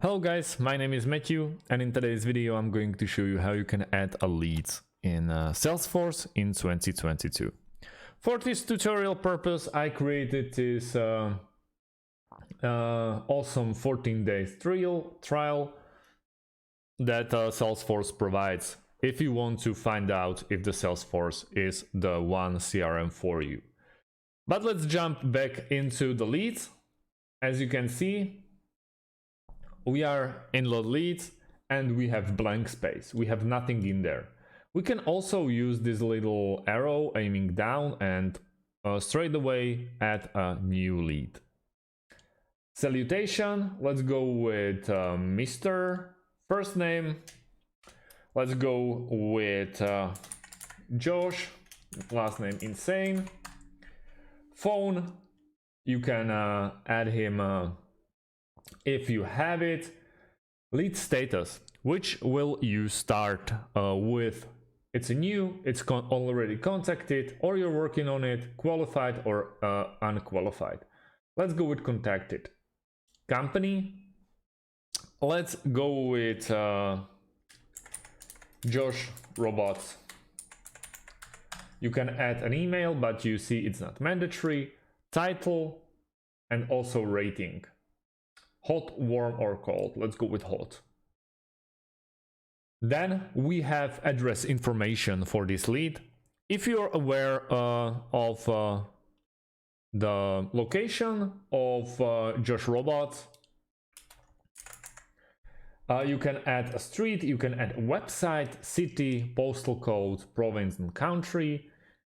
Hello guys, my name is Matthew, and in today's video I'm going to show you how you can add a lead in Salesforce in 2022. For this tutorial purpose, I created this awesome 14 days trial that Salesforce provides if you want to find out if the Salesforce is the one CRM for you. But let's jump back into the leads. As you can see, we are in load leads and we have blank space. We have nothing in there. We can also use this little arrow aiming down and straight away add a new lead. Salutation, let's go with Mr. First name. Let's go with Josh, last name Insane. Phone, you can add him if you have it. Lead status, which will you start with? It's new, it's already contacted, or you're working on it, qualified or unqualified. Let's go with contacted. Company, let's go with Josh Robots. You can add an email, but you see it's not mandatory. Title and also rating. Hot, warm or cold. Let's go with hot. Then we have address information for this lead. If you're aware of the location of Josh Robots, you can add a street, you can add a website, city, postal code, province and country.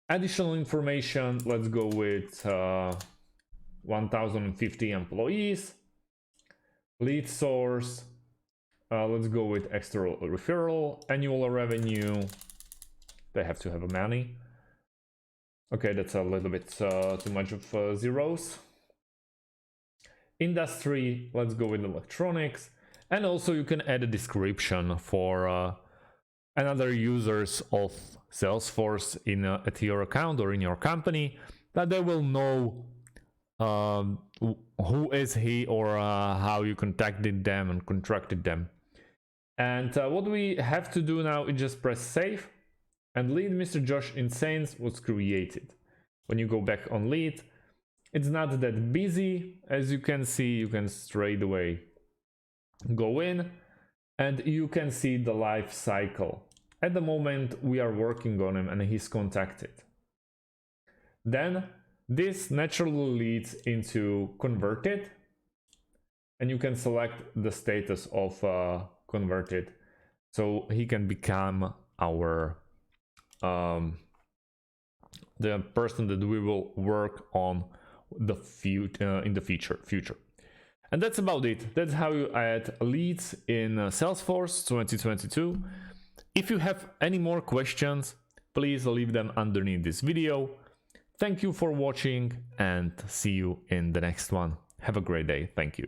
Additional information, let's go with 1050 employees. Lead source, let's go with extra referral. Annual revenue, they have to have money. Okay, that's a little bit too much of zeros. Industry, let's go with electronics. And also you can add a description for another users of Salesforce at your account or in your company, that they will know who is he or how you contacted them and contracted them. And what we have to do now is just press save, and lead Mr. Josh Insane was created. When you go back on lead, it's not that busy. As you can see, you can straight away go in and you can see the life cycle. At the moment we are working on him and he's contacted. Then this naturally leads into converted, and you can select the status of converted, so he can become our the person that we will work on the in the future. And that's about it. That's how you add leads in Salesforce 2022. If you have any more questions, please leave them underneath this video. Thank you for watching and see you in the next one. Have a great day. Thank you.